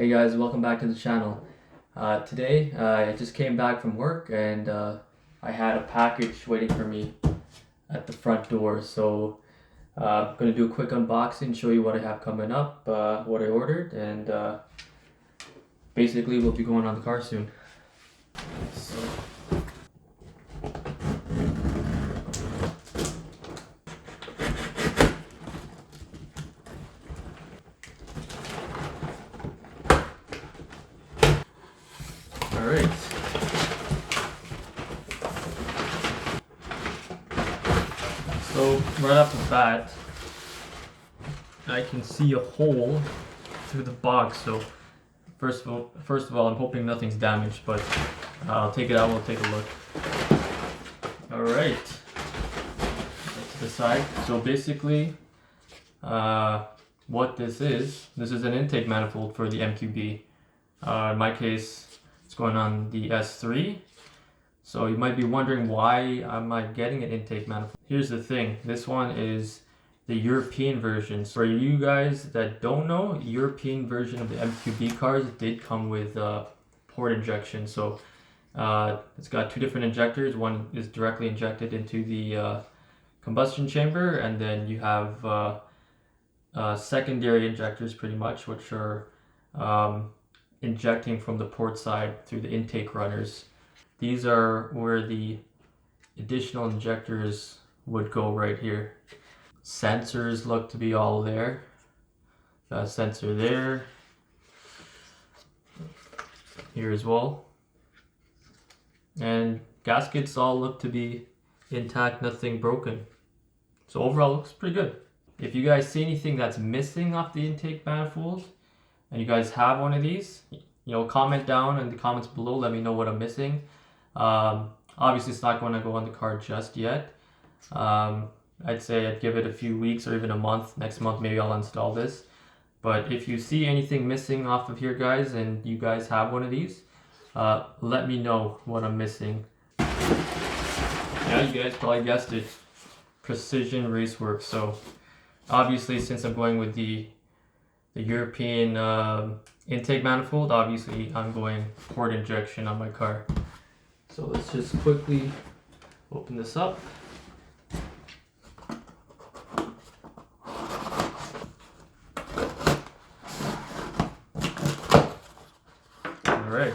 Hey guys, welcome back to the channel. Today I just came back from work and I had a package waiting for me at the front door. So I'm going to do a quick unboxing, show you what I have coming up, what I ordered, and basically we'll be going on the car soon. So. Alright. So right off the bat, I can see a hole through the box. So first of all, I'm hoping nothing's damaged, but I'll take it out. We'll take a look. Alright. To the side. So basically, what this is an intake manifold for the MQB. In my case, it's going on the S3. So you might be wondering, why am I getting an intake manifold? Here's the thing, this one is the European version. So for you guys that don't know, European version of the MQB cars did come with port injection. So it's got two different injectors. One is directly injected into the combustion chamber, and then you have secondary injectors pretty much, which are injecting from the port side through the intake runners. These are where the additional injectors would go right here. Sensors look to be all there. Got a sensor there. Here as well. And gaskets all look to be intact, nothing broken. So overall looks pretty good. If you guys see anything that's missing off the intake manifold, and you guys have one of these, comment down in the comments below, let me know what I'm missing. Obviously it's not going to go on the car just yet. I'd say I'd give it a few weeks or even a month. Next month maybe I'll install this. But if you see anything missing off of here, guys, and you guys have one of these, let me know what I'm missing. Yeah, you guys probably guessed it. Precision Raceworks. So obviously, since I'm going with the European intake manifold, obviously I'm going port injection on my car. So let's just quickly open this up. Alright.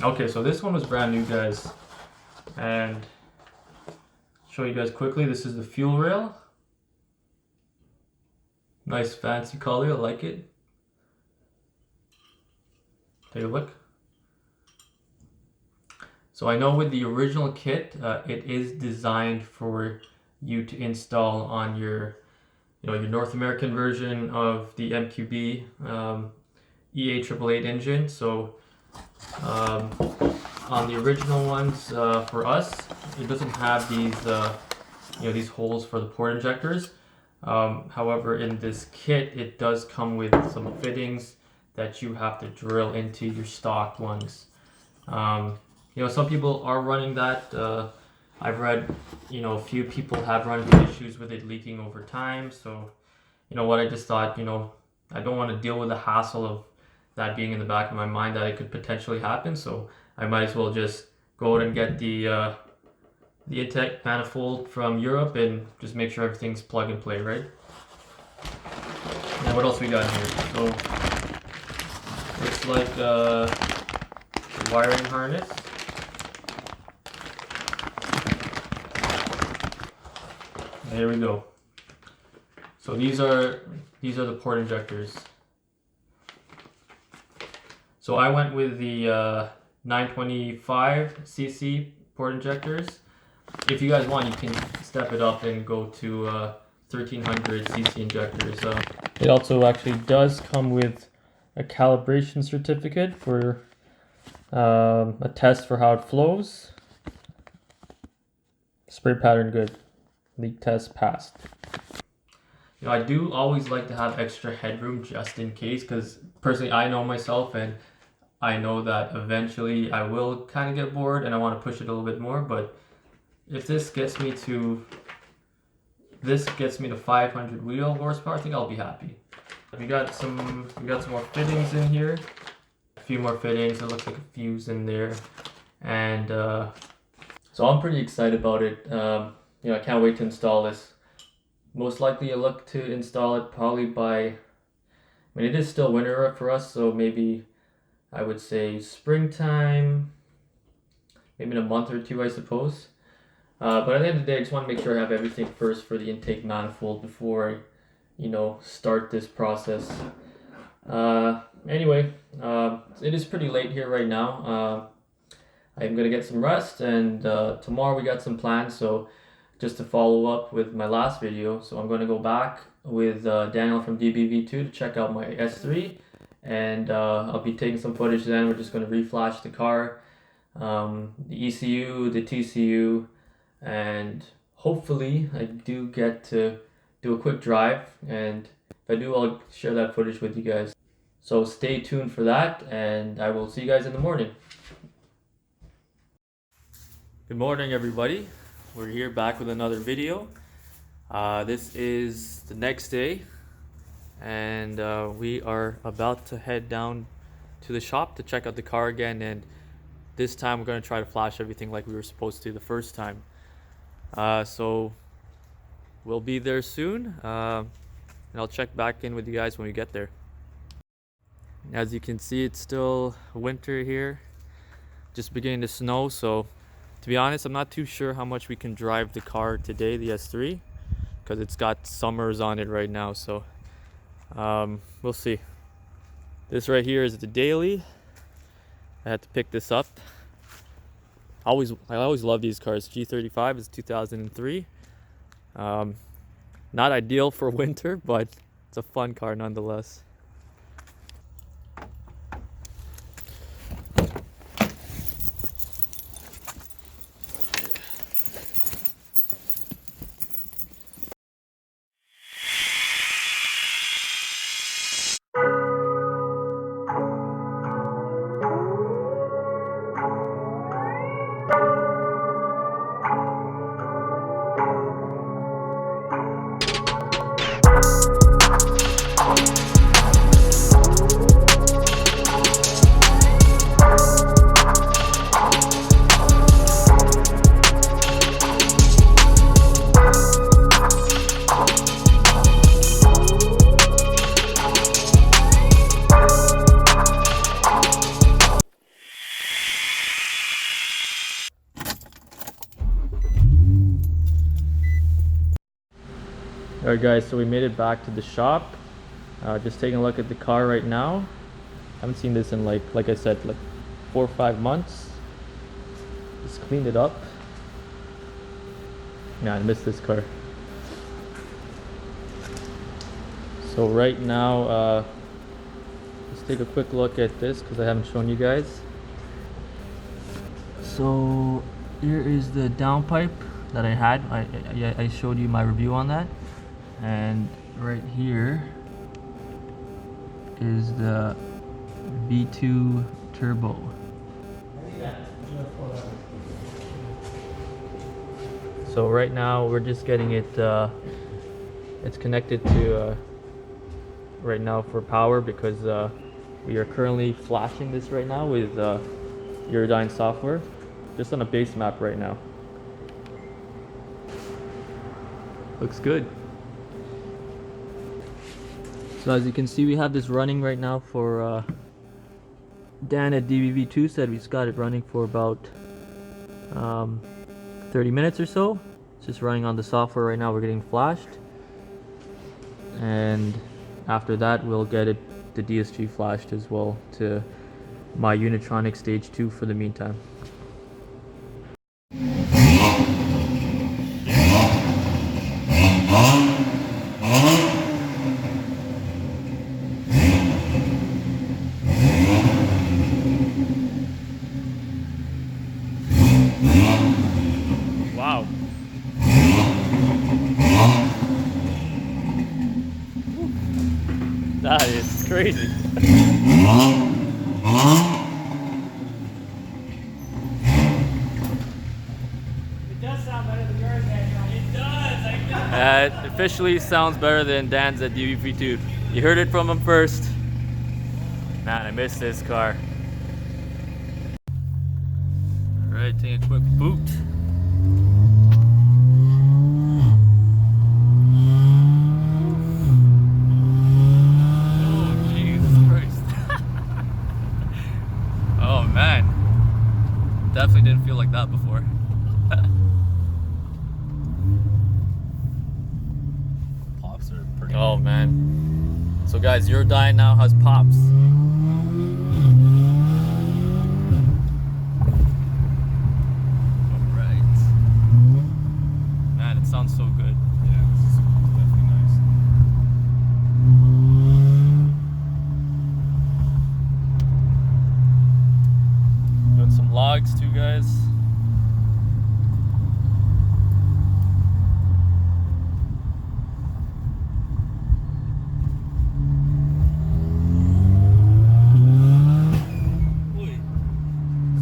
Okay, so this one was brand new, guys. And show you guys quickly, this is the fuel rail. Nice fancy color, I like it. Take a look. So I know with the original kit, it is designed for you to install on your North American version of the MQB EA888 engine. So on the original ones, for us, it doesn't have these these holes for the port injectors. However, in this kit, it does come with some fittings that you have to drill into your stock ones. Some people are running that. I've read, a few people have run into issues with it leaking over time. So, what I just thought, I don't want to deal with the hassle of that being in the back of my mind that it could potentially happen. So I might as well just go out and get the intake manifold from Europe and just make sure everything's plug and play, right? And what else we got here? So looks like a wiring harness. There we go. So these are the port injectors. So I went with the 925cc port injectors. If you guys want, you can step it up and go to 1300 cc injectors. It also actually does come with a calibration certificate for a test for how it flows. Spray pattern good. Leak test passed. I do always like to have extra headroom just in case, because personally I know myself and I know that eventually I will kind of get bored and I want to push it a little bit more. But if this gets me to 500 wheel horsepower, I think I'll be happy. We got some more fittings in here. A few more fittings. It looks like a fuse in there, and so I'm pretty excited about it. I can't wait to install this. Most likely I look to install it probably it is still winter for us, so maybe I would say springtime, maybe in a month or two, I suppose. But at the end of the day, I just want to make sure I have everything first for the intake manifold before I, start this process. Anyway, it is pretty late here right now. I'm gonna get some rest, and tomorrow we got some plans. So just to follow up with my last video, so I'm gonna go back with Daniel from DBV2 to check out my S3, and I'll be taking some footage then. We're just gonna reflash the car, the ECU, the TCU, and hopefully I do get to do a quick drive, and if I do, I'll share that footage with you guys. So stay tuned for that, and I will see you guys in the morning. Good morning, everybody. We're here back with another video. This is the next day, and we are about to head down to the shop to check out the car again, and this time we're going to try to flash everything like we were supposed to the first time. So we'll be there soon, and I'll check back in with you guys when we get there. As you can see, it's still winter here, just beginning to snow, so to be honest, I'm not too sure how much we can drive the car today, the S3, because it's got summers on it right now, so we'll see. This right here is the daily. I had to pick this up. I always love these cars. G35 is 2003. Not ideal for winter, but it's a fun car nonetheless. Alright guys, so we made it back to the shop. Just taking a look at the car right now. I haven't seen this in like I said, like 4 or 5 months. Just cleaned it up. Yeah, I missed this car. So right now, let's take a quick look at this because I haven't shown you guys. So here is the downpipe that I had. I showed you my review on that. And right here is the V2 turbo. So right now we're just getting it, it's connected to right now for power because we are currently flashing this right now with Eurodyne software, just on a base map right now. Looks good. So as you can see, we have this running right now for Dan at DBV2 said we've got it running for about 30 minutes or so. It's just running on the software right now. We're getting flashed, and after that we'll get it the DSG flashed as well to my Unitronic stage 2 for the meantime. Wow. That is crazy. It does sound better than yours, Daniel. It does, I know. It officially sounds better than Dan's at DV2. You heard it from him first. Man, I miss this car. Alright, taking a quick boot. Oh, Jesus Christ. Oh, man. Definitely didn't feel like that before. Pops are pretty Oh, man. So, guys, Eurodyne now has pops. Sounds so good. Yeah, this is definitely nice. Doing some logs too, guys.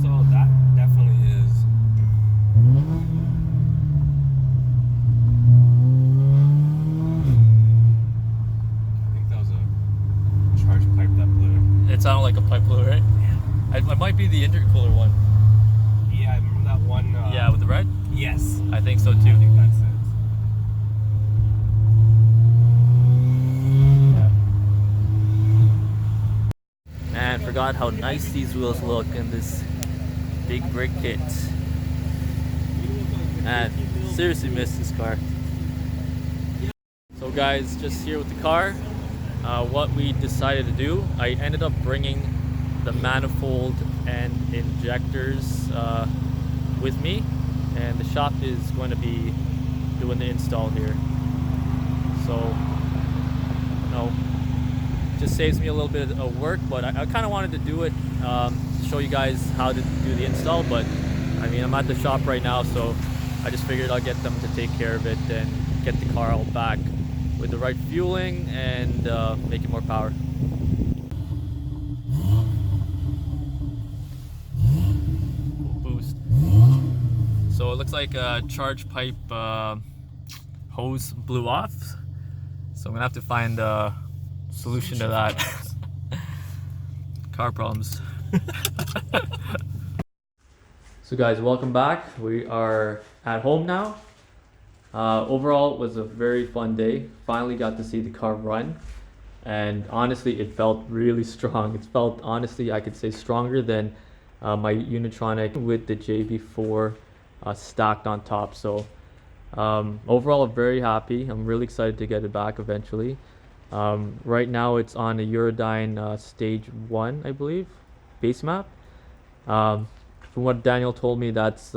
So that definitely is. It sounded like a pipe blew, right? Yeah. It might be the intercooler one. Yeah, I remember that one. Yeah, with the red? Yes. I think so too. I think that's it. Man, forgot how nice these wheels look in this big brake kit. Man, seriously miss this car. So guys, just here with the car. What we decided to do, I ended up bringing the manifold and injectors with me, and the shop is going to be doing the install here. So, you know, just saves me a little bit of work, but I kind of wanted to do it, show you guys how to do the install. But I mean, I'm at the shop right now, so I just figured I'll get them to take care of it and get the car all back with the right fueling and make it more power. Boost. So it looks like a charge pipe hose blew off. So I'm gonna have to find a solution to that. Car problems. So guys, welcome back. We are at home now. Overall, it was a very fun day. Finally got to see the car run, and honestly, it felt really strong. It felt, honestly, I could say stronger than my Unitronic with the JB4 stacked on top. So overall, I'm very happy. I'm really excited to get it back eventually. Right now, it's on a Eurodyne stage 1, I believe, base map. From what Daniel told me, that's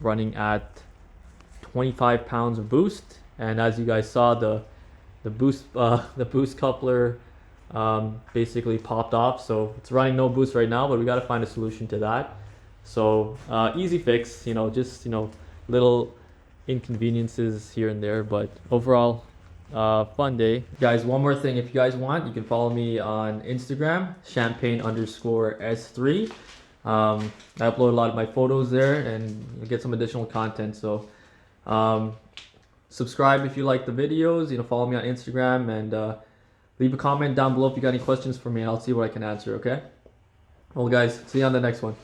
running at 25 pounds of boost, and as you guys saw, the boost coupler basically popped off, so it's running no boost right now, but we got to find a solution to that. So easy fix, you know, just, you know, little inconveniences here and there, but overall fun day. Guys, one more thing, if you guys want, you can follow me on Instagram, champagne_S3. I upload a lot of my photos there and you get some additional content. So subscribe if you like the videos, you know, follow me on Instagram, and leave a comment down below if you got any questions for me, and I'll see what I can answer. Okay, well guys, see you on the next one.